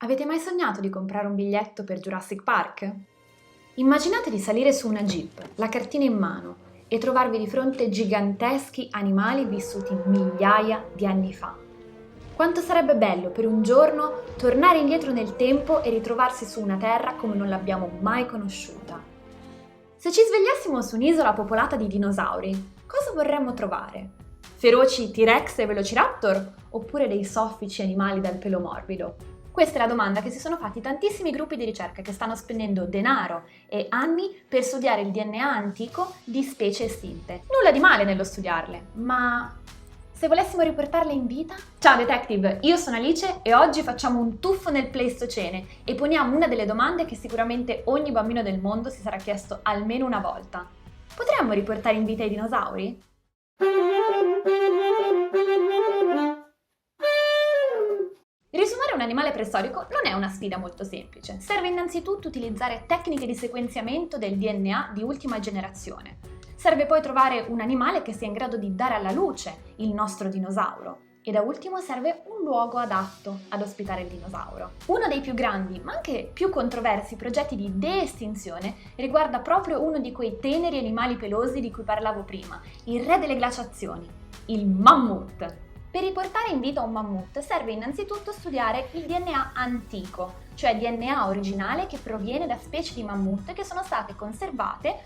Avete mai sognato di comprare un biglietto per Jurassic Park? Immaginate di salire su una jeep, la cartina in mano, e trovarvi di fronte giganteschi animali vissuti migliaia di anni fa. Quanto sarebbe bello per un giorno tornare indietro nel tempo e ritrovarsi su una terra come non l'abbiamo mai conosciuta. Se ci svegliassimo su un'isola popolata di dinosauri, cosa vorremmo trovare? Feroci T-Rex e Velociraptor? Oppure dei soffici animali dal pelo morbido? Questa è la domanda che si sono fatti tantissimi gruppi di ricerca che stanno spendendo denaro e anni per studiare il DNA antico di specie estinte. Nulla di male nello studiarle, ma se volessimo riportarle in vita? Ciao Detective, io sono Alice e oggi facciamo un tuffo nel Pleistocene e poniamo una delle domande che sicuramente ogni bambino del mondo si sarà chiesto almeno una volta. Potremmo riportare in vita i dinosauri? Risumare un animale preistorico non è una sfida molto semplice. Serve innanzitutto utilizzare tecniche di sequenziamento del DNA di ultima generazione. Serve poi trovare un animale che sia in grado di dare alla luce il nostro dinosauro. E da ultimo serve un luogo adatto ad ospitare il dinosauro. Uno dei più grandi, ma anche più controversi progetti di de-estinzione riguarda proprio uno di quei teneri animali pelosi di cui parlavo prima, il re delle glaciazioni, il mammut. Per riportare in vita un mammut serve innanzitutto studiare il DNA antico, cioè DNA originale che proviene da specie di mammut che sono state conservate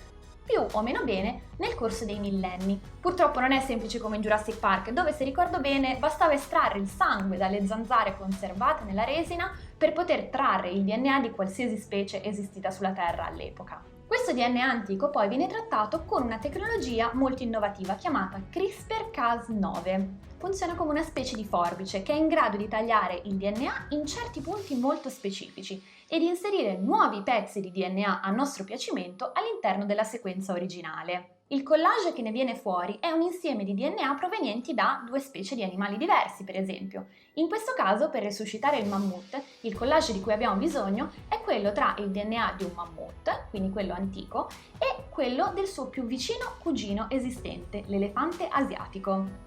più o meno bene nel corso dei millenni. Purtroppo non è semplice come in Jurassic Park, dove, se ricordo bene, bastava estrarre il sangue dalle zanzare conservate nella resina per poter trarre il DNA di qualsiasi specie esistita sulla Terra all'epoca. Questo DNA antico poi viene trattato con una tecnologia molto innovativa chiamata CRISPR-Cas9. Funziona come una specie di forbice che è in grado di tagliare il DNA in certi punti molto specifici e di inserire nuovi pezzi di DNA a nostro piacimento all'interno della sequenza originale. Il collage che ne viene fuori è un insieme di DNA provenienti da due specie di animali diversi, per esempio. In questo caso, per resuscitare il mammut, il collage di cui abbiamo bisogno è quello tra il DNA di un mammut, quindi quello antico, e quello del suo più vicino cugino esistente, l'elefante asiatico.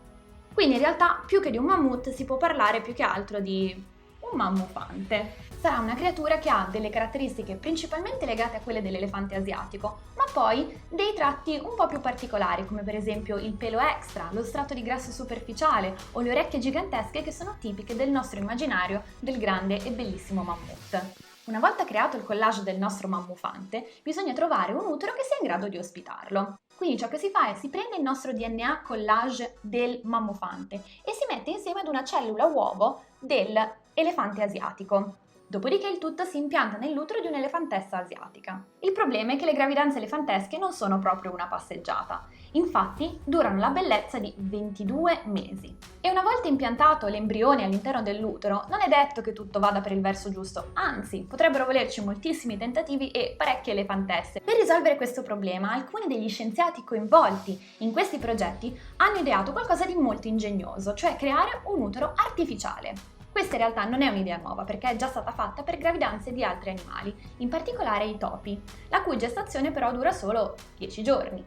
Quindi in realtà più che di un mammut si può parlare più che altro di un mammufante. Sarà una creatura che ha delle caratteristiche principalmente legate a quelle dell'elefante asiatico, ma poi dei tratti un po' più particolari, come per esempio il pelo extra, lo strato di grasso superficiale o le orecchie gigantesche che sono tipiche del nostro immaginario del grande e bellissimo mammut. Una volta creato il collage del nostro mammufante, bisogna trovare un utero che sia in grado di ospitarlo. Quindi ciò che si fa è si prende il nostro DNA collage del mammufante e si mette insieme ad una cellula uovo dell'elefante asiatico. Dopodiché il tutto si impianta nell'utero di un'elefantessa asiatica. Il problema è che le gravidanze elefantesche non sono proprio una passeggiata. Infatti durano la bellezza di 22 mesi. E una volta impiantato l'embrione all'interno dell'utero, non è detto che tutto vada per il verso giusto, anzi, potrebbero volerci moltissimi tentativi e parecchie elefantesse. Per risolvere questo problema, alcuni degli scienziati coinvolti in questi progetti hanno ideato qualcosa di molto ingegnoso, cioè creare un utero artificiale. Questa in realtà non è un'idea nuova perché è già stata fatta per gravidanze di altri animali, in particolare i topi, la cui gestazione però dura solo 10 giorni.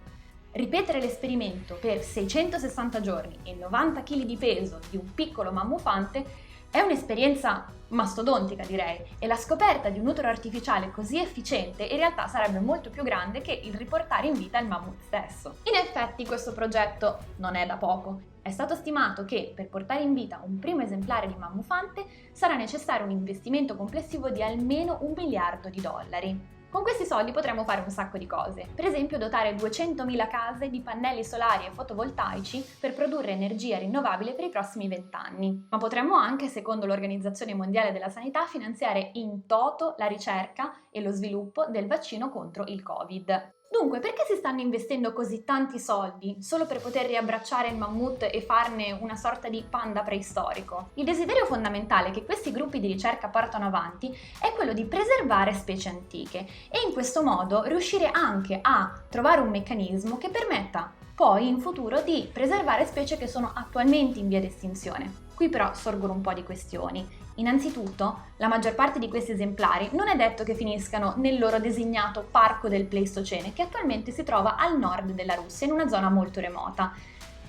Ripetere l'esperimento per 660 giorni e 90 kg di peso di un piccolo mammufante è un'esperienza mastodontica, direi, e la scoperta di un utero artificiale così efficiente in realtà sarebbe molto più grande che il riportare in vita il mammut stesso. In effetti questo progetto non è da poco. È stato stimato che per portare in vita un primo esemplare di mammufante sarà necessario un investimento complessivo di almeno $1 miliardo. Con questi soldi potremo fare un sacco di cose, per esempio dotare 200.000 case di pannelli solari e fotovoltaici per produrre energia rinnovabile per i prossimi 20 anni. Ma potremmo anche, secondo l'Organizzazione Mondiale della Sanità, finanziare in toto la ricerca e lo sviluppo del vaccino contro il Covid. Dunque, perché si stanno investendo così tanti soldi solo per poter riabbracciare il mammut e farne una sorta di panda preistorico? Il desiderio fondamentale che questi gruppi di ricerca portano avanti è quello di preservare specie antiche e in questo modo riuscire anche a trovare un meccanismo che permetta poi in futuro di preservare specie che sono attualmente in via di estinzione. Qui però sorgono un po' di questioni. Innanzitutto, la maggior parte di questi esemplari non è detto che finiscano nel loro designato parco del Pleistocene, che attualmente si trova al nord della Russia, in una zona molto remota.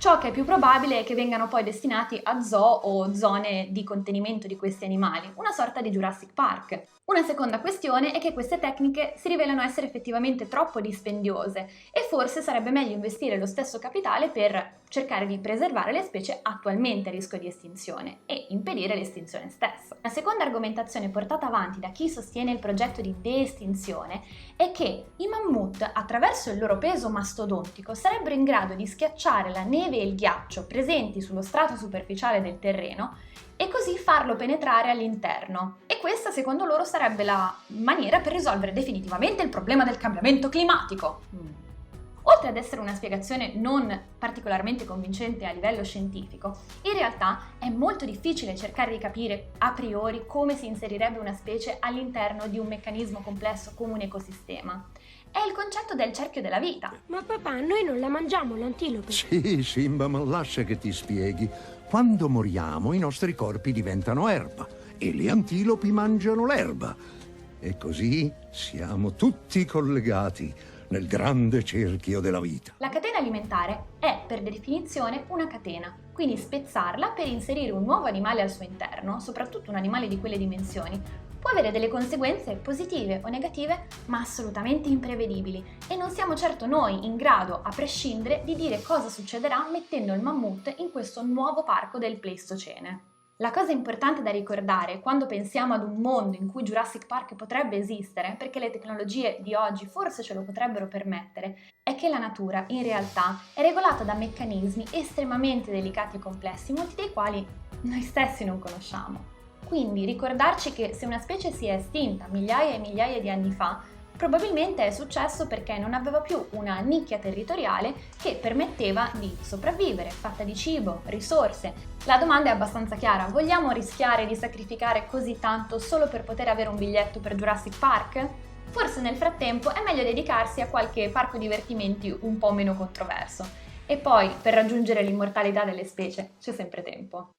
Ciò che è più probabile è che vengano poi destinati a zoo o zone di contenimento di questi animali, una sorta di Jurassic Park. Una seconda questione è che queste tecniche si rivelano essere effettivamente troppo dispendiose e forse sarebbe meglio investire lo stesso capitale per cercare di preservare le specie attualmente a rischio di estinzione e impedire l'estinzione stessa. La seconda argomentazione portata avanti da chi sostiene il progetto di de-estinzione è che i mammut, attraverso il loro peso mastodontico, sarebbero in grado di schiacciare la neve e il ghiaccio presenti sullo strato superficiale del terreno e così farlo penetrare all'interno. E questa, secondo loro, sarebbe la maniera per risolvere definitivamente il problema del cambiamento climatico. Oltre ad essere una spiegazione non particolarmente convincente a livello scientifico, in realtà è molto difficile cercare di capire a priori come si inserirebbe una specie all'interno di un meccanismo complesso come un ecosistema. È il concetto del cerchio della vita. Ma papà, noi non la mangiamo l'antilope? Sì, Simba, ma lascia che ti spieghi. Quando moriamo i nostri corpi diventano erba e le antilopi mangiano l'erba. E così siamo tutti collegati nel grande cerchio della vita. La catena alimentare è per definizione una catena, quindi spezzarla per inserire un nuovo animale al suo interno, soprattutto un animale di quelle dimensioni, può avere delle conseguenze positive o negative, ma assolutamente imprevedibili, e non siamo certo noi in grado, a prescindere, di dire cosa succederà mettendo il mammut in questo nuovo parco del Pleistocene. La cosa importante da ricordare quando pensiamo ad un mondo in cui Jurassic Park potrebbe esistere, perché le tecnologie di oggi forse ce lo potrebbero permettere, è che la natura in realtà è regolata da meccanismi estremamente delicati e complessi, molti dei quali noi stessi non conosciamo. Quindi ricordarci che se una specie si è estinta migliaia e migliaia di anni fa, probabilmente è successo perché non aveva più una nicchia territoriale che permetteva di sopravvivere, fatta di cibo, risorse. La domanda è abbastanza chiara: vogliamo rischiare di sacrificare così tanto solo per poter avere un biglietto per Jurassic Park? Forse nel frattempo è meglio dedicarsi a qualche parco divertimenti un po' meno controverso. E poi, per raggiungere l'immortalità delle specie, c'è sempre tempo.